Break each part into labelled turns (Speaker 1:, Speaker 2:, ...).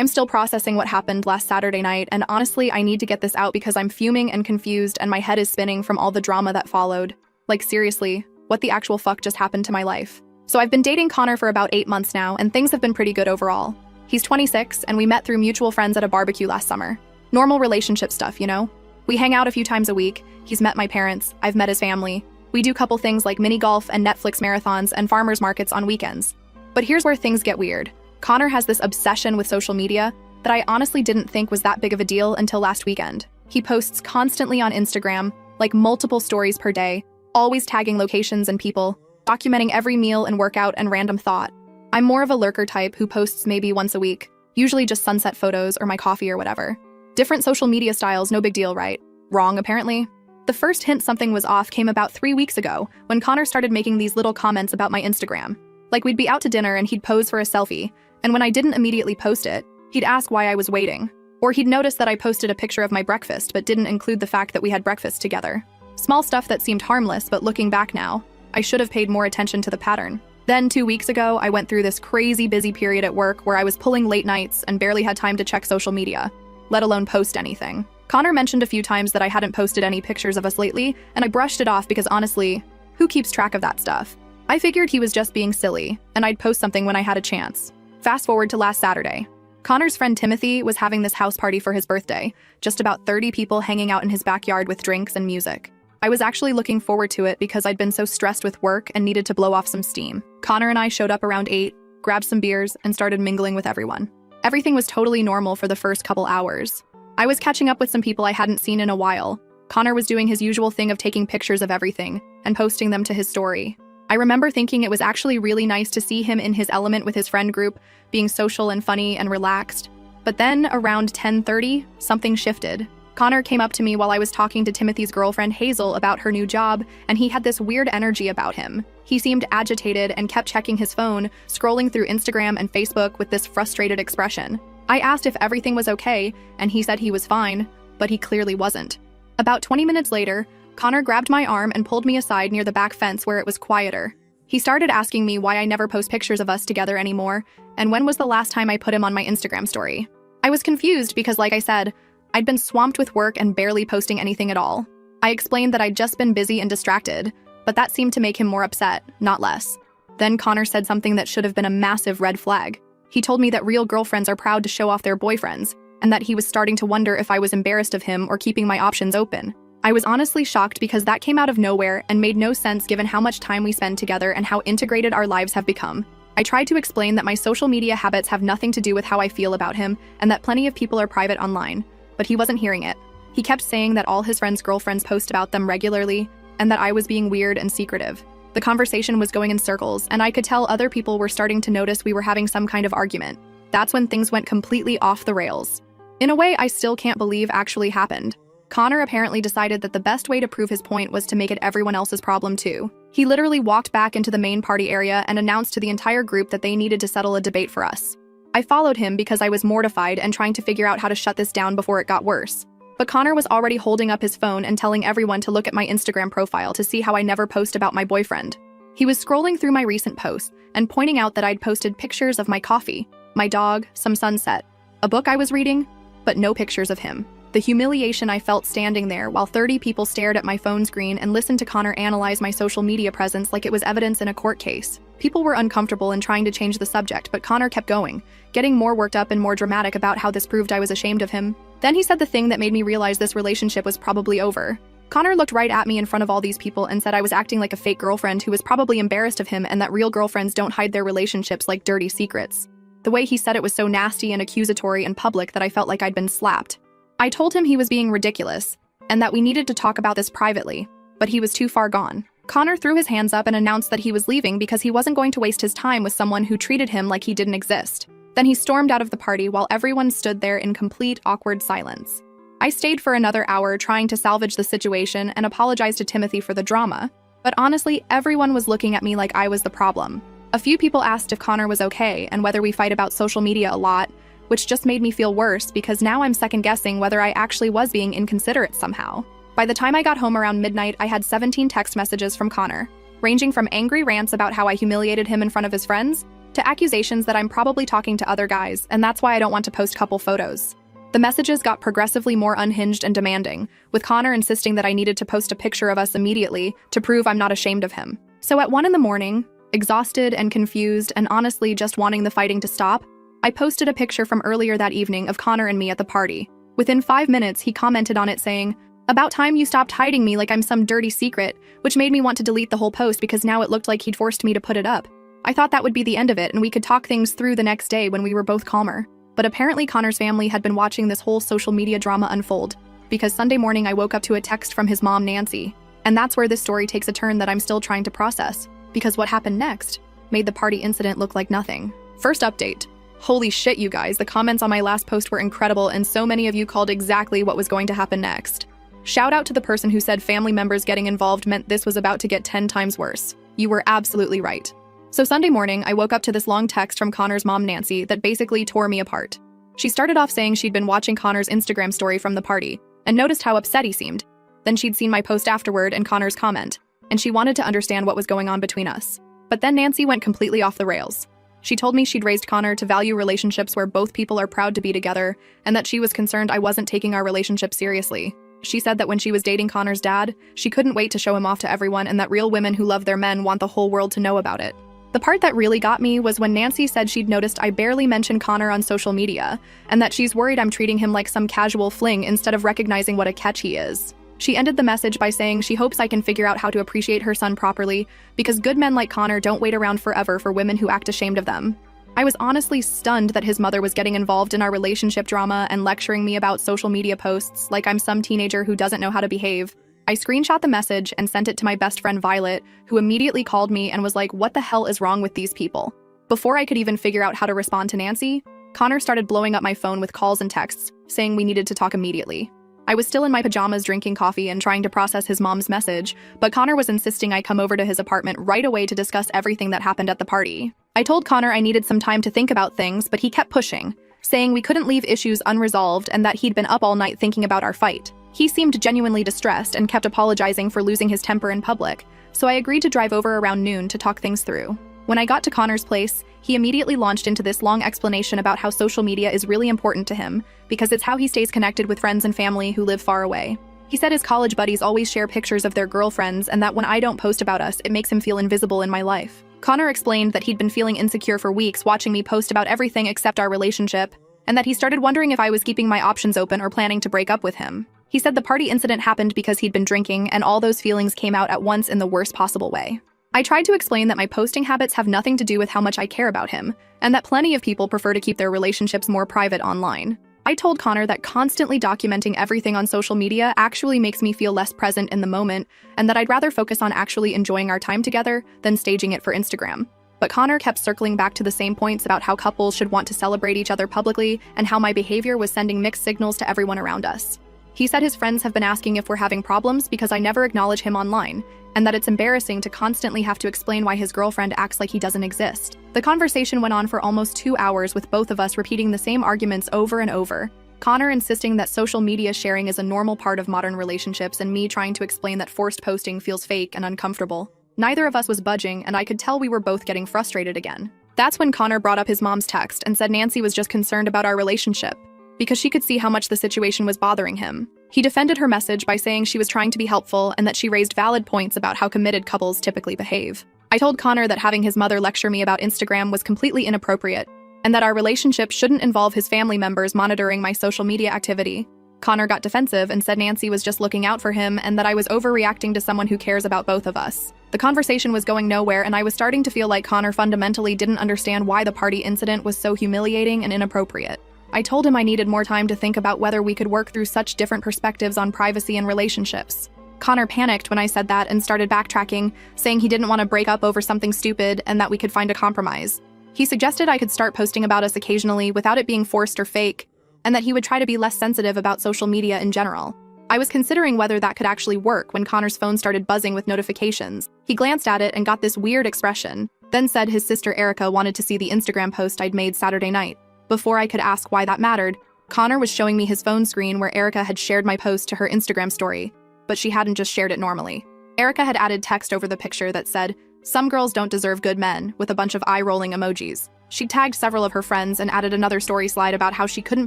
Speaker 1: I'm still processing what happened last Saturday night, and honestly, I need to get this out because I'm fuming and confused and my head is spinning from all the drama that followed. Like seriously, what the actual fuck just happened to my life? So I've been dating Connor for about 8 months now, and things have been pretty good overall. He's 26, and we met through mutual friends at a barbecue last summer. Normal relationship stuff, you know? We hang out a few times a week. He's met my parents, I've met his family. We do couple things like mini golf and Netflix marathons and farmers markets on weekends. But here's where things get weird. Connor has this obsession with social media that I honestly didn't think was that big of a deal until last weekend. He posts constantly on Instagram, like multiple stories per day, always tagging locations and people, documenting every meal and workout and random thought. I'm more of a lurker type who posts maybe once a week, usually just sunset photos or my coffee or whatever. Different social media styles, no big deal, right? Wrong, apparently. The first hint something was off came about 3 weeks ago when Connor started making these little comments about my Instagram. Like we'd be out to dinner and he'd pose for a selfie, and when I didn't immediately post it, he'd ask why I was waiting. Or he'd notice that I posted a picture of my breakfast but didn't include the fact that we had breakfast together. Small stuff that seemed harmless, but looking back now, I should have paid more attention to the pattern. Then 2 weeks ago, I went through this crazy busy period at work where I was pulling late nights and barely had time to check social media, let alone post anything. Connor mentioned a few times that I hadn't posted any pictures of us lately, and I brushed it off because honestly, who keeps track of that stuff? I figured he was just being silly, and I'd post something when I had a chance. Fast forward to last Saturday. Connor's friend Timothy was having this house party for his birthday, just about 30 people hanging out in his backyard with drinks and music. I was actually looking forward to it because I'd been so stressed with work and needed to blow off some steam. Connor and I showed up around 8, grabbed some beers, and started mingling with everyone. Everything was totally normal for the first couple hours. I was catching up with some people I hadn't seen in a while. Connor was doing his usual thing of taking pictures of everything and posting them to his story. I remember thinking it was actually really nice to see him in his element with his friend group, being social and funny and relaxed. But then, around 10:30, something shifted. Connor came up to me while I was talking to Timothy's girlfriend Hazel about her new job, and he had this weird energy about him. He seemed agitated and kept checking his phone, scrolling through Instagram and Facebook with this frustrated expression. I asked if everything was okay, and he said he was fine, but he clearly wasn't. About 20 minutes later, Connor grabbed my arm and pulled me aside near the back fence where it was quieter. He started asking me why I never post pictures of us together anymore, and when was the last time I put him on my Instagram story. I was confused because, like I said, I'd been swamped with work and barely posting anything at all. I explained that I'd just been busy and distracted, but that seemed to make him more upset, not less. Then Connor said something that should have been a massive red flag. He told me that real girlfriends are proud to show off their boyfriends, and that he was starting to wonder if I was embarrassed of him or keeping my options open. I was honestly shocked because that came out of nowhere and made no sense given how much time we spend together and how integrated our lives have become. I tried to explain that my social media habits have nothing to do with how I feel about him and that plenty of people are private online, but he wasn't hearing it. He kept saying that all his friends' girlfriends post about them regularly and that I was being weird and secretive. The conversation was going in circles, and I could tell other people were starting to notice we were having some kind of argument. That's when things went completely off the rails. In a way I still can't believe actually happened. Connor apparently decided that the best way to prove his point was to make it everyone else's problem too. He literally walked back into the main party area and announced to the entire group that they needed to settle a debate for us. I followed him because I was mortified and trying to figure out how to shut this down before it got worse. But Connor was already holding up his phone and telling everyone to look at my Instagram profile to see how I never post about my boyfriend. He was scrolling through my recent posts and pointing out that I'd posted pictures of my coffee, my dog, some sunset, a book I was reading, but no pictures of him. The humiliation I felt standing there while 30 people stared at my phone screen and listened to Connor analyze my social media presence like it was evidence in a court case. People were uncomfortable and trying to change the subject, but Connor kept going, getting more worked up and more dramatic about how this proved I was ashamed of him. Then he said the thing that made me realize this relationship was probably over. Connor looked right at me in front of all these people and said I was acting like a fake girlfriend who was probably embarrassed of him and that real girlfriends don't hide their relationships like dirty secrets. The way he said it was so nasty and accusatory and public that I felt like I'd been slapped. I told him he was being ridiculous and that we needed to talk about this privately, but he was too far gone. Connor threw his hands up and announced that he was leaving because he wasn't going to waste his time with someone who treated him like he didn't exist. Then he stormed out of the party while everyone stood there in complete awkward silence. I stayed for another hour trying to salvage the situation and apologize to Timothy for the drama, but honestly, everyone was looking at me like I was the problem. A few people asked if Connor was okay and whether we fight about social media a lot, which just made me feel worse because now I'm second-guessing whether I actually was being inconsiderate somehow. By the time I got home around midnight, I had 17 text messages from Connor, ranging from angry rants about how I humiliated him in front of his friends to accusations that I'm probably talking to other guys, and that's why I don't want to post couple photos. The messages got progressively more unhinged and demanding, with Connor insisting that I needed to post a picture of us immediately to prove I'm not ashamed of him. So at 1 a.m, exhausted and confused and honestly just wanting the fighting to stop, I posted a picture from earlier that evening of Connor and me at the party. Within 5 minutes, he commented on it saying, "About time you stopped hiding me like I'm some dirty secret," which made me want to delete the whole post because now it looked like he'd forced me to put it up. I thought that would be the end of it and we could talk things through the next day when we were both calmer. But apparently Connor's family had been watching this whole social media drama unfold, because Sunday morning I woke up to a text from his mom, Nancy. And that's where this story takes a turn that I'm still trying to process, because what happened next made the party incident look like nothing. First update. Holy shit, you guys, the comments on my last post were incredible and so many of you called exactly what was going to happen next. Shout out to the person who said family members getting involved meant this was about to get 10 times worse. You were absolutely right. So Sunday morning, I woke up to this long text from Connor's mom, Nancy, that basically tore me apart. She started off saying she'd been watching Connor's Instagram story from the party and noticed how upset he seemed. Then she'd seen my post afterward and Connor's comment, and she wanted to understand what was going on between us. But then Nancy went completely off the rails. She told me she'd raised Connor to value relationships where both people are proud to be together, and that she was concerned I wasn't taking our relationship seriously. She said that when she was dating Connor's dad, she couldn't wait to show him off to everyone and that real women who love their men want the whole world to know about it. The part that really got me was when Nancy said she'd noticed I barely mention Connor on social media, and that she's worried I'm treating him like some casual fling instead of recognizing what a catch he is. She ended the message by saying she hopes I can figure out how to appreciate her son properly, because good men like Connor don't wait around forever for women who act ashamed of them. I was honestly stunned that his mother was getting involved in our relationship drama and lecturing me about social media posts like I'm some teenager who doesn't know how to behave. I screenshot the message and sent it to my best friend Violet, who immediately called me and was like, "What the hell is wrong with these people?" Before I could even figure out how to respond to Nancy, Connor started blowing up my phone with calls and texts, saying we needed to talk immediately. I was still in my pajamas drinking coffee and trying to process his mom's message, but Connor was insisting I come over to his apartment right away to discuss everything that happened at the party. I told Connor I needed some time to think about things, but he kept pushing, saying we couldn't leave issues unresolved and that he'd been up all night thinking about our fight. He seemed genuinely distressed and kept apologizing for losing his temper in public, so I agreed to drive over around noon to talk things through. When I got to Connor's place, he immediately launched into this long explanation about how social media is really important to him, because it's how he stays connected with friends and family who live far away. He said his college buddies always share pictures of their girlfriends and that when I don't post about us, it makes him feel invisible in my life. Connor explained that he'd been feeling insecure for weeks watching me post about everything except our relationship, and that he started wondering if I was keeping my options open or planning to break up with him. He said the party incident happened because he'd been drinking and all those feelings came out at once in the worst possible way. I tried to explain that my posting habits have nothing to do with how much I care about him, and that plenty of people prefer to keep their relationships more private online. I told Connor that constantly documenting everything on social media actually makes me feel less present in the moment, and that I'd rather focus on actually enjoying our time together than staging it for Instagram. But Connor kept circling back to the same points about how couples should want to celebrate each other publicly and how my behavior was sending mixed signals to everyone around us. He said his friends have been asking if we're having problems because I never acknowledge him online, and that it's embarrassing to constantly have to explain why his girlfriend acts like he doesn't exist. The conversation went on for almost 2 hours with both of us repeating the same arguments over and over. Connor insisting that social media sharing is a normal part of modern relationships and me trying to explain that forced posting feels fake and uncomfortable. Neither of us was budging and I could tell we were both getting frustrated again. That's when Connor brought up his mom's text and said Nancy was just concerned about our relationship, because she could see how much the situation was bothering him. He defended her message by saying she was trying to be helpful and that she raised valid points about how committed couples typically behave. I told Connor that having his mother lecture me about Instagram was completely inappropriate, and that our relationship shouldn't involve his family members monitoring my social media activity. Connor got defensive and said Nancy was just looking out for him and that I was overreacting to someone who cares about both of us. The conversation was going nowhere and I was starting to feel like Connor fundamentally didn't understand why the party incident was so humiliating and inappropriate. I told him I needed more time to think about whether we could work through such different perspectives on privacy and relationships. Connor panicked when I said that and started backtracking, saying he didn't want to break up over something stupid and that we could find a compromise. He suggested I could start posting about us occasionally without it being forced or fake, and that he would try to be less sensitive about social media in general. I was considering whether that could actually work when Connor's phone started buzzing with notifications. He glanced at it and got this weird expression, then said his sister Erica wanted to see the Instagram post I'd made Saturday night. Before I could ask why that mattered, Connor was showing me his phone screen where Erica had shared my post to her Instagram story, but she hadn't just shared it normally. Erica had added text over the picture that said, "Some girls don't deserve good men," with a bunch of eye-rolling emojis. She tagged several of her friends and added another story slide about how she couldn't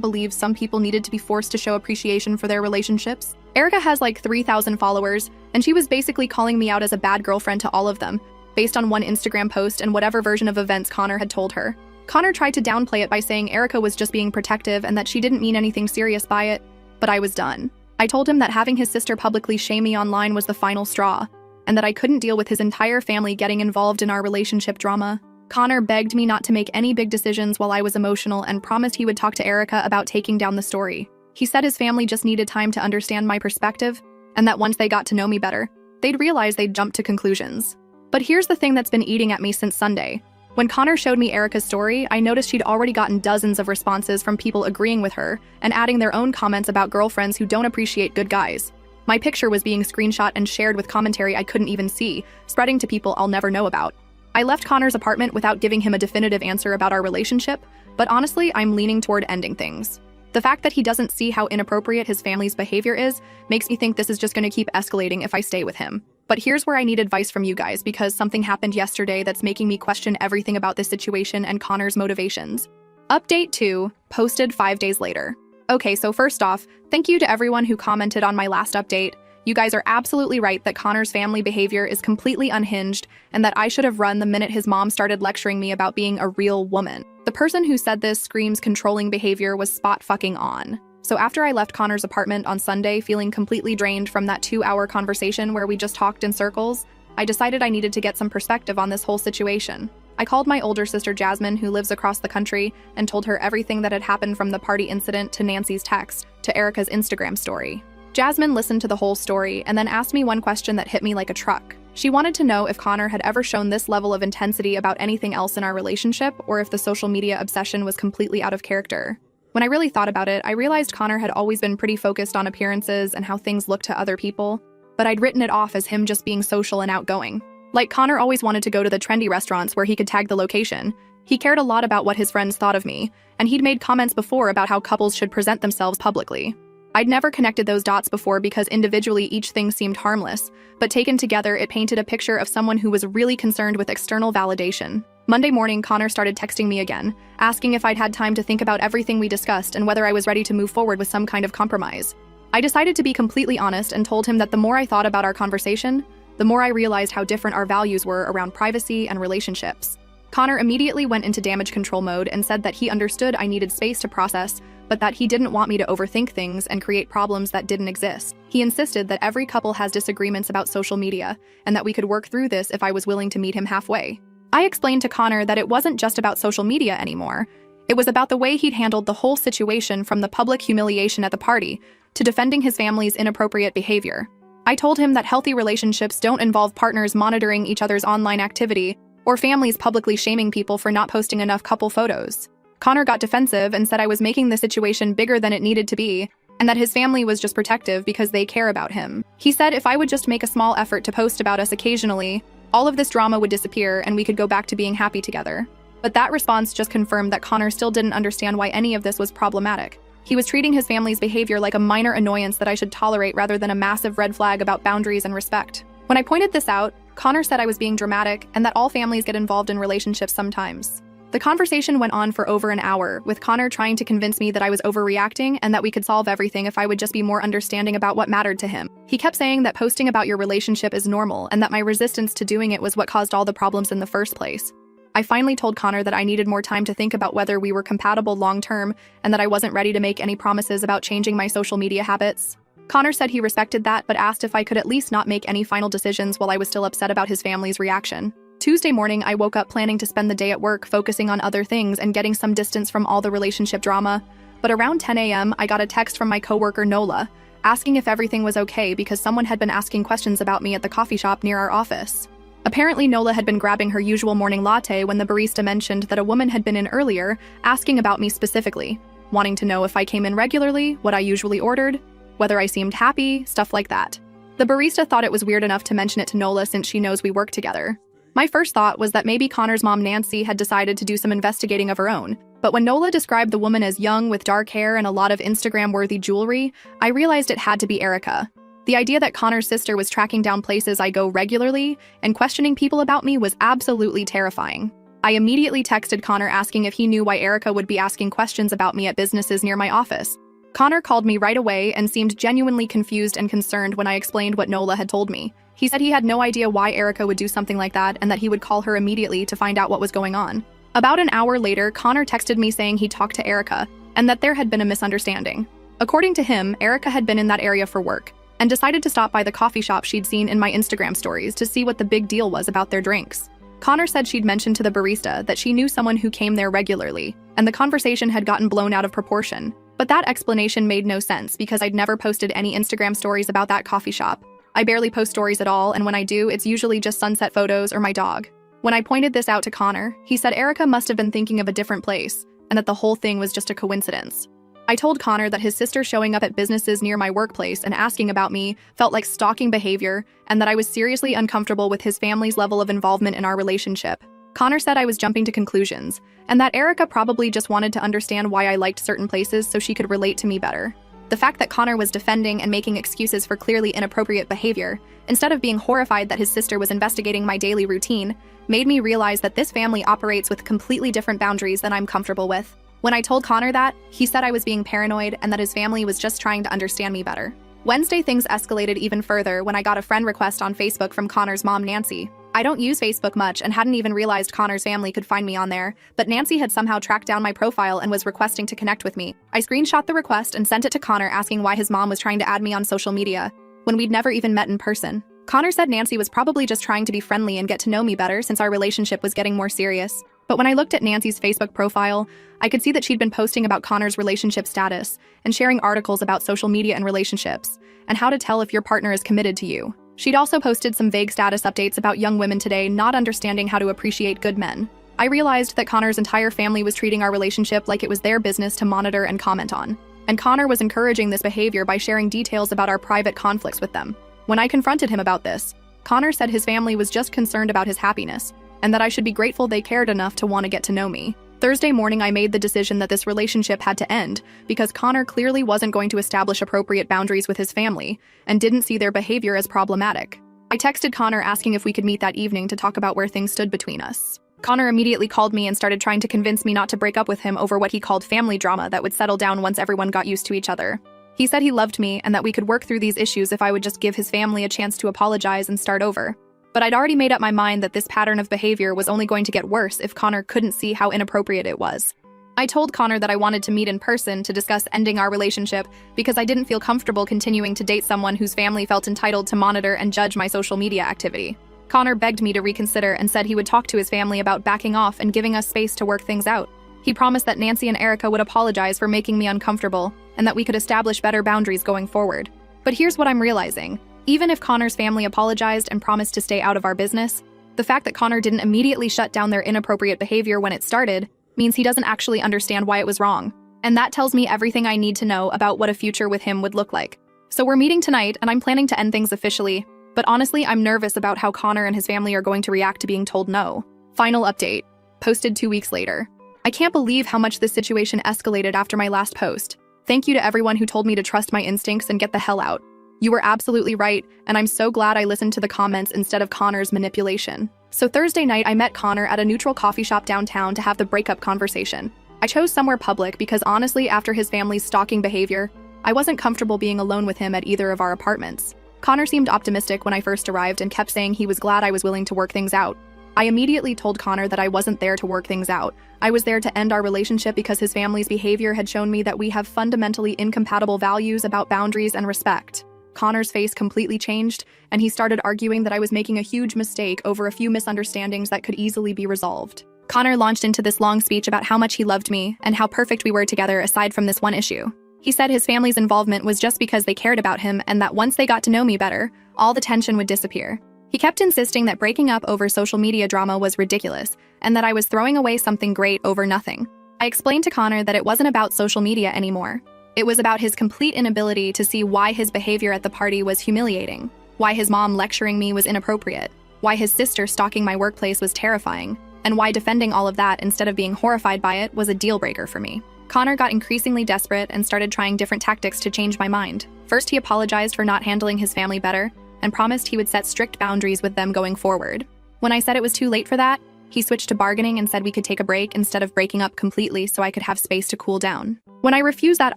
Speaker 1: believe some people needed to be forced to show appreciation for their relationships. Erica has like 3,000 followers, and she was basically calling me out as a bad girlfriend to all of them, based on one Instagram post and whatever version of events Connor had told her. Connor tried to downplay it by saying Erica was just being protective and that she didn't mean anything serious by it, but I was done. I told him that having his sister publicly shame me online was the final straw, and that I couldn't deal with his entire family getting involved in our relationship drama. Connor begged me not to make any big decisions while I was emotional and promised he would talk to Erica about taking down the story. He said his family just needed time to understand my perspective, and that once they got to know me better, they'd realize they'd jump to conclusions. But here's the thing that's been eating at me since Sunday. When Connor showed me Erica's story, I noticed she'd already gotten dozens of responses from people agreeing with her and adding their own comments about girlfriends who don't appreciate good guys. My picture was being screenshot and shared with commentary I couldn't even see, spreading to people I'll never know about. I left Connor's apartment without giving him a definitive answer about our relationship, but honestly, I'm leaning toward ending things. The fact that he doesn't see how inappropriate his family's behavior is makes me think this is just going to keep escalating if I stay with him. But here's where I need advice from you guys because something happened yesterday that's making me question everything about this situation and Connor's motivations. Update 2, posted 5 days later. Okay, so first off, thank you to everyone who commented on my last update. You guys are absolutely right that Connor's family behavior is completely unhinged and that I should have run the minute his mom started lecturing me about being a real woman. The person who said this screams controlling behavior was spot fucking on. So after I left Connor's apartment on Sunday feeling completely drained from that 2-hour conversation where we just talked in circles, I decided I needed to get some perspective on this whole situation. I called my older sister Jasmine, who lives across the country, and told her everything that had happened from the party incident to Nancy's text to Erica's Instagram story. Jasmine listened to the whole story and then asked me one question that hit me like a truck. She wanted to know if Connor had ever shown this level of intensity about anything else in our relationship or if the social media obsession was completely out of character. When I really thought about it, I realized Connor had always been pretty focused on appearances and how things looked to other people, but I'd written it off as him just being social and outgoing. Like, Connor always wanted to go to the trendy restaurants where he could tag the location. He cared a lot about what his friends thought of me, and he'd made comments before about how couples should present themselves publicly. I'd never connected those dots before because individually each thing seemed harmless, but taken together it painted a picture of someone who was really concerned with external validation. Monday morning, Connor started texting me again, asking if I'd had time to think about everything we discussed and whether I was ready to move forward with some kind of compromise. I decided to be completely honest and told him that the more I thought about our conversation, the more I realized how different our values were around privacy and relationships. Connor immediately went into damage control mode and said that he understood I needed space to process, but that he didn't want me to overthink things and create problems that didn't exist. He insisted that every couple has disagreements about social media, and that we could work through this if I was willing to meet him halfway. I explained to Connor that it wasn't just about social media anymore. It was about the way he'd handled the whole situation, from the public humiliation at the party to defending his family's inappropriate behavior. I told him that healthy relationships don't involve partners monitoring each other's online activity or families publicly shaming people for not posting enough couple photos. Connor got defensive and said I was making the situation bigger than it needed to be, and that his family was just protective because they care about him. He said if I would just make a small effort to post about us occasionally, all of this drama would disappear and we could go back to being happy together. But that response just confirmed that Connor still didn't understand why any of this was problematic. He was treating his family's behavior like a minor annoyance that I should tolerate rather than a massive red flag about boundaries and respect. When I pointed this out, Connor said I was being dramatic and that all families get involved in relationships sometimes. The conversation went on for over an hour, with Connor trying to convince me that I was overreacting and that we could solve everything if I would just be more understanding about what mattered to him. He kept saying that posting about your relationship is normal and that my resistance to doing it was what caused all the problems in the first place. I finally told Connor that I needed more time to think about whether we were compatible long-term and that I wasn't ready to make any promises about changing my social media habits. Connor said he respected that, but asked if I could at least not make any final decisions while I was still upset about his family's reaction. Tuesday morning, I woke up planning to spend the day at work focusing on other things and getting some distance from all the relationship drama. But around 10 a.m., I got a text from my coworker Nola, asking if everything was okay because someone had been asking questions about me at the coffee shop near our office. Apparently, Nola had been grabbing her usual morning latte when the barista mentioned that a woman had been in earlier, asking about me specifically, wanting to know if I came in regularly, what I usually ordered, whether I seemed happy, stuff like that. The barista thought it was weird enough to mention it to Nola since she knows we work together. My first thought was that maybe Connor's mom Nancy had decided to do some investigating of her own, but when Nola described the woman as young with dark hair and a lot of Instagram-worthy jewelry, I realized it had to be Erica. The idea that Connor's sister was tracking down places I go regularly and questioning people about me was absolutely terrifying. I immediately texted Connor asking if he knew why Erica would be asking questions about me at businesses near my office. Connor called me right away and seemed genuinely confused and concerned when I explained what Nola had told me. He said he had no idea why Erica would do something like that and that he would call her immediately to find out what was going on. About an hour later, Connor texted me saying he talked to Erica and that there had been a misunderstanding. According to him, Erica had been in that area for work and decided to stop by the coffee shop she'd seen in my Instagram stories to see what the big deal was about their drinks. Connor said she'd mentioned to the barista that she knew someone who came there regularly, and the conversation had gotten blown out of proportion. But that explanation made no sense because I'd never posted any Instagram stories about that coffee shop. I barely post stories at all, and when I do, it's usually just sunset photos or my dog. When I pointed this out to Connor, he said Erica must have been thinking of a different place, and that the whole thing was just a coincidence. I told Connor that his sister showing up at businesses near my workplace and asking about me felt like stalking behavior, and that I was seriously uncomfortable with his family's level of involvement in our relationship. Connor said I was jumping to conclusions, and that Erica probably just wanted to understand why I liked certain places so she could relate to me better. The fact that Connor was defending and making excuses for clearly inappropriate behavior, instead of being horrified that his sister was investigating my daily routine, made me realize that this family operates with completely different boundaries than I'm comfortable with. When I told Connor that, he said I was being paranoid and that his family was just trying to understand me better. Wednesday, things escalated even further when I got a friend request on Facebook from Connor's mom, Nancy. I don't use Facebook much and hadn't even realized Connor's family could find me on there, but Nancy had somehow tracked down my profile and was requesting to connect with me. I screenshot the request and sent it to Connor asking why his mom was trying to add me on social media, when we'd never even met in person. Connor said Nancy was probably just trying to be friendly and get to know me better since our relationship was getting more serious. But when I looked at Nancy's Facebook profile, I could see that she'd been posting about Connor's relationship status and sharing articles about social media and relationships, and how to tell if your partner is committed to you. She'd also posted some vague status updates about young women today not understanding how to appreciate good men. I realized that Connor's entire family was treating our relationship like it was their business to monitor and comment on. And Connor was encouraging this behavior by sharing details about our private conflicts with them. When I confronted him about this, Connor said his family was just concerned about his happiness, and that I should be grateful they cared enough to want to get to know me. Thursday morning, I made the decision that this relationship had to end because Connor clearly wasn't going to establish appropriate boundaries with his family and didn't see their behavior as problematic. I texted Connor asking if we could meet that evening to talk about where things stood between us. Connor immediately called me and started trying to convince me not to break up with him over what he called family drama that would settle down once everyone got used to each other. He said he loved me and that we could work through these issues if I would just give his family a chance to apologize and start over. But I'd already made up my mind that this pattern of behavior was only going to get worse if Connor couldn't see how inappropriate it was. I told Connor that I wanted to meet in person to discuss ending our relationship because I didn't feel comfortable continuing to date someone whose family felt entitled to monitor and judge my social media activity. Connor begged me to reconsider and said he would talk to his family about backing off and giving us space to work things out. He promised that Nancy and Erica would apologize for making me uncomfortable and that we could establish better boundaries going forward. But here's what I'm realizing. Even if Connor's family apologized and promised to stay out of our business, the fact that Connor didn't immediately shut down their inappropriate behavior when it started means he doesn't actually understand why it was wrong. And that tells me everything I need to know about what a future with him would look like. So we're meeting tonight, and I'm planning to end things officially, but honestly, I'm nervous about how Connor and his family are going to react to being told no. Final update. Posted 2 weeks later. I can't believe how much this situation escalated after my last post. Thank you to everyone who told me to trust my instincts and get the hell out. You were absolutely right, and I'm so glad I listened to the comments instead of Connor's manipulation. So Thursday night, I met Connor at a neutral coffee shop downtown to have the breakup conversation. I chose somewhere public because honestly, after his family's stalking behavior, I wasn't comfortable being alone with him at either of our apartments. Connor seemed optimistic when I first arrived and kept saying he was glad I was willing to work things out. I immediately told Connor that I wasn't there to work things out. I was there to end our relationship because his family's behavior had shown me that we have fundamentally incompatible values about boundaries and respect. Connor's face completely changed, and he started arguing that I was making a huge mistake over a few misunderstandings that could easily be resolved. Connor launched into this long speech about how much he loved me and how perfect we were together aside from this one issue. He said his family's involvement was just because they cared about him and that once they got to know me better, all the tension would disappear. He kept insisting that breaking up over social media drama was ridiculous and that I was throwing away something great over nothing. I explained to Connor that it wasn't about social media anymore. It was about his complete inability to see why his behavior at the party was humiliating, why his mom lecturing me was inappropriate, why his sister stalking my workplace was terrifying, and why defending all of that instead of being horrified by it was a deal breaker for me. Connor got increasingly desperate and started trying different tactics to change my mind. First, he apologized for not handling his family better and promised he would set strict boundaries with them going forward. When I said it was too late for that, he switched to bargaining and said we could take a break instead of breaking up completely so I could have space to cool down. When I refused that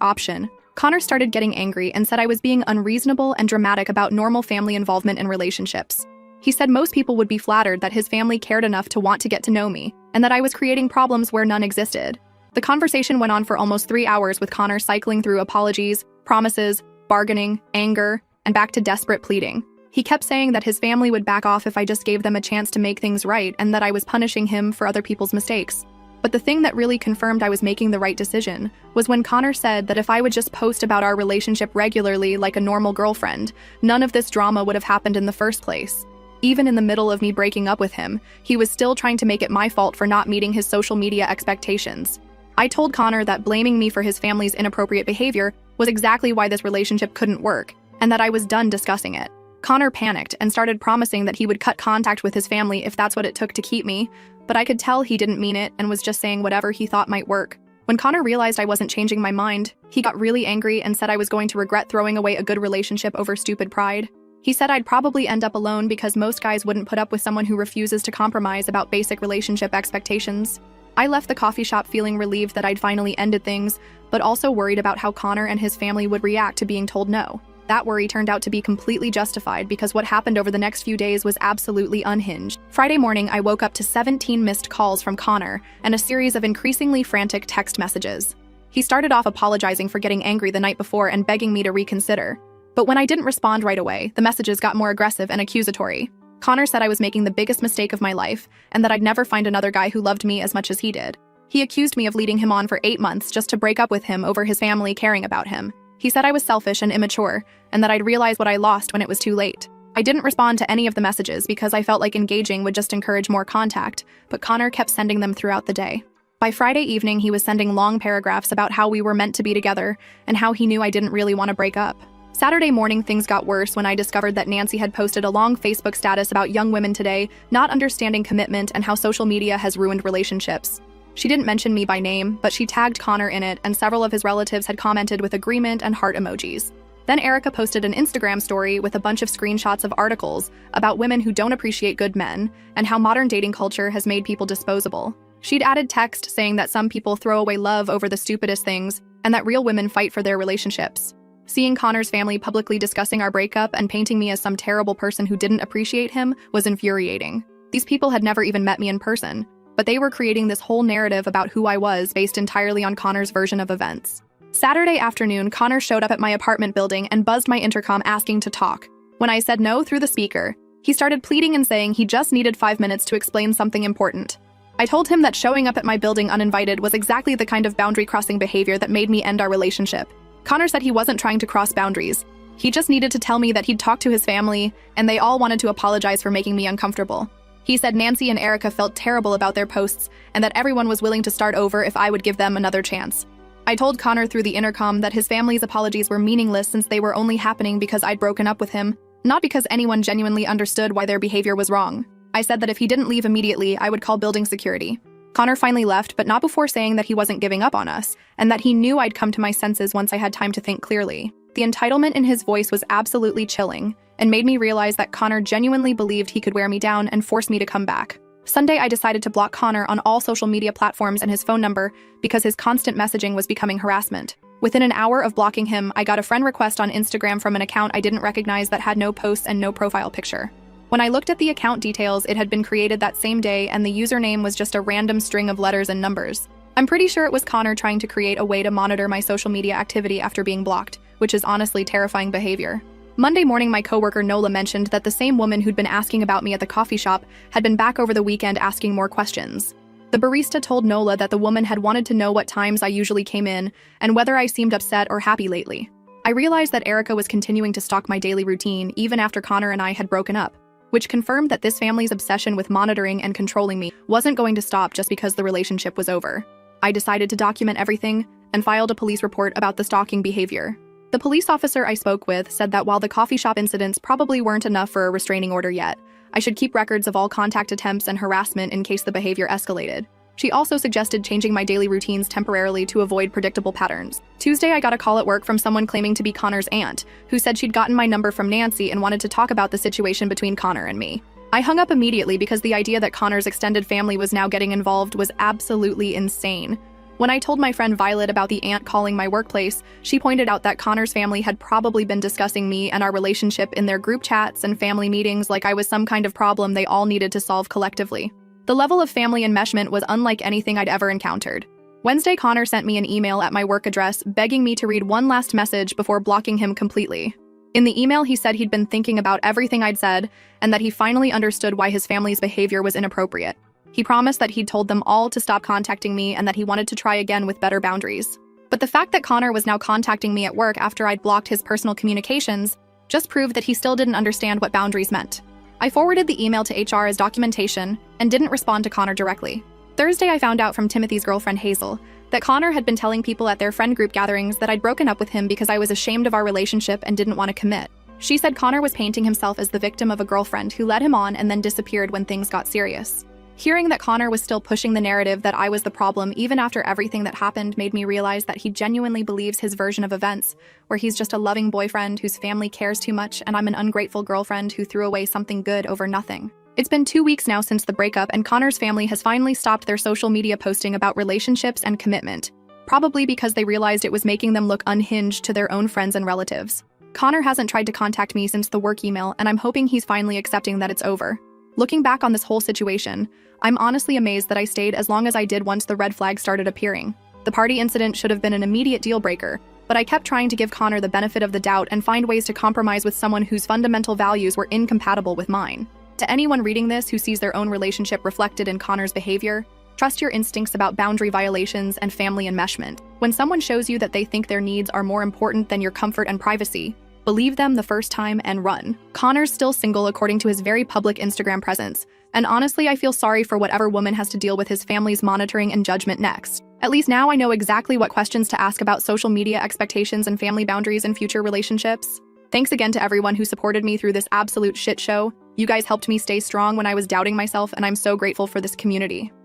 Speaker 1: option, Connor started getting angry and said I was being unreasonable and dramatic about normal family involvement in relationships. He said most people would be flattered that his family cared enough to want to get to know me, and that I was creating problems where none existed. The conversation went on for almost 3 hours with Connor cycling through apologies, promises, bargaining, anger, and back to desperate pleading. He kept saying that his family would back off if I just gave them a chance to make things right and that I was punishing him for other people's mistakes. But the thing that really confirmed I was making the right decision was when Connor said that if I would just post about our relationship regularly like a normal girlfriend, none of this drama would have happened in the first place. Even in the middle of me breaking up with him, he was still trying to make it my fault for not meeting his social media expectations. I told Connor that blaming me for his family's inappropriate behavior was exactly why this relationship couldn't work, and that I was done discussing it. Connor panicked and started promising that he would cut contact with his family if that's what it took to keep me, but I could tell he didn't mean it and was just saying whatever he thought might work. When Connor realized I wasn't changing my mind, he got really angry and said I was going to regret throwing away a good relationship over stupid pride. He said I'd probably end up alone because most guys wouldn't put up with someone who refuses to compromise about basic relationship expectations. I left the coffee shop feeling relieved that I'd finally ended things, but also worried about how Connor and his family would react to being told no. That worry turned out to be completely justified because what happened over the next few days was absolutely unhinged. Friday morning, I woke up to 17 missed calls from Connor and a series of increasingly frantic text messages. He started off apologizing for getting angry the night before and begging me to reconsider. But when I didn't respond right away, the messages got more aggressive and accusatory. Connor said I was making the biggest mistake of my life and that I'd never find another guy who loved me as much as he did. He accused me of leading him on for 8 months just to break up with him over his family caring about him. He said I was selfish and immature, and that I'd realize what I lost when it was too late. I didn't respond to any of the messages because I felt like engaging would just encourage more contact, but Connor kept sending them throughout the day. By Friday evening, he was sending long paragraphs about how we were meant to be together and how he knew I didn't really want to break up. Saturday morning, things got worse when I discovered that Nancy had posted a long Facebook status about young women today not understanding commitment and how social media has ruined relationships. She didn't mention me by name, but she tagged Connor in it, and several of his relatives had commented with agreement and heart emojis. Then Erica posted an Instagram story with a bunch of screenshots of articles about women who don't appreciate good men and how modern dating culture has made people disposable. She'd added text saying that some people throw away love over the stupidest things and that real women fight for their relationships. Seeing Connor's family publicly discussing our breakup and painting me as some terrible person who didn't appreciate him was infuriating. These people had never even met me in person, but they were creating this whole narrative about who I was based entirely on Connor's version of events. Saturday afternoon, Connor showed up at my apartment building and buzzed my intercom asking to talk. When I said no through the speaker, he started pleading and saying he just needed 5 minutes to explain something important. I told him that showing up at my building uninvited was exactly the kind of boundary-crossing behavior that made me end our relationship. Connor said he wasn't trying to cross boundaries. He just needed to tell me that he'd talked to his family, and they all wanted to apologize for making me uncomfortable. He said Nancy and Erica felt terrible about their posts and that everyone was willing to start over if I would give them another chance. I told Connor through the intercom that his family's apologies were meaningless since they were only happening because I'd broken up with him, not because anyone genuinely understood why their behavior was wrong. I said that if he didn't leave immediately, I would call building security. Connor finally left, but not before saying that he wasn't giving up on us, and that he knew I'd come to my senses once I had time to think clearly. The entitlement in his voice was absolutely chilling, and made me realize that Connor genuinely believed he could wear me down and force me to come back. Sunday, I decided to block Connor on all social media platforms and his phone number because his constant messaging was becoming harassment. Within an hour of blocking him, I got a friend request on Instagram from an account I didn't recognize that had no posts and no profile picture. When I looked at the account details, it had been created that same day and the username was just a random string of letters and numbers. I'm pretty sure it was Connor trying to create a way to monitor my social media activity after being blocked, which is honestly terrifying behavior. Monday morning, my coworker Nola mentioned that the same woman who'd been asking about me at the coffee shop had been back over the weekend asking more questions. The barista told Nola that the woman had wanted to know what times I usually came in and whether I seemed upset or happy lately. I realized that Erica was continuing to stalk my daily routine even after Connor and I had broken up, which confirmed that this family's obsession with monitoring and controlling me wasn't going to stop just because the relationship was over. I decided to document everything and filed a police report about the stalking behavior. The police officer I spoke with said that while the coffee shop incidents probably weren't enough for a restraining order yet, I should keep records of all contact attempts and harassment in case the behavior escalated. She also suggested changing my daily routines temporarily to avoid predictable patterns. Tuesday, I got a call at work from someone claiming to be Connor's aunt, who said she'd gotten my number from Nancy and wanted to talk about the situation between Connor and me. I hung up immediately because the idea that Connor's extended family was now getting involved was absolutely insane. When I told my friend Violet about the aunt calling my workplace, she pointed out that Connor's family had probably been discussing me and our relationship in their group chats and family meetings like I was some kind of problem they all needed to solve collectively. The level of family enmeshment was unlike anything I'd ever encountered. Wednesday, Connor sent me an email at my work address begging me to read one last message before blocking him completely. In the email, he said he'd been thinking about everything I'd said and that he finally understood why his family's behavior was inappropriate. He promised that he'd told them all to stop contacting me and that he wanted to try again with better boundaries. But the fact that Connor was now contacting me at work after I'd blocked his personal communications just proved that he still didn't understand what boundaries meant. I forwarded the email to HR as documentation and didn't respond to Connor directly. Thursday, I found out from Timothy's girlfriend Hazel that Connor had been telling people at their friend group gatherings that I'd broken up with him because I was ashamed of our relationship and didn't want to commit. She said Connor was painting himself as the victim of a girlfriend who led him on and then disappeared when things got serious. Hearing that Connor was still pushing the narrative that I was the problem even after everything that happened made me realize that he genuinely believes his version of events, where he's just a loving boyfriend whose family cares too much and I'm an ungrateful girlfriend who threw away something good over nothing. It's been 2 weeks now since the breakup, and Connor's family has finally stopped their social media posting about relationships and commitment, probably because they realized it was making them look unhinged to their own friends and relatives. Connor hasn't tried to contact me since the work email, and I'm hoping he's finally accepting that it's over. Looking back on this whole situation, I'm honestly amazed that I stayed as long as I did once the red flags started appearing. The party incident should have been an immediate deal breaker, but I kept trying to give Connor the benefit of the doubt and find ways to compromise with someone whose fundamental values were incompatible with mine. To anyone reading this who sees their own relationship reflected in Connor's behavior, trust your instincts about boundary violations and family enmeshment. When someone shows you that they think their needs are more important than your comfort and privacy, believe them the first time and run. Connor's still single according to his very public Instagram presence, and honestly, I feel sorry for whatever woman has to deal with his family's monitoring and judgment next. At least now I know exactly what questions to ask about social media expectations and family boundaries in future relationships. Thanks again to everyone who supported me through this absolute shit show. You guys helped me stay strong when I was doubting myself, and I'm so grateful for this community.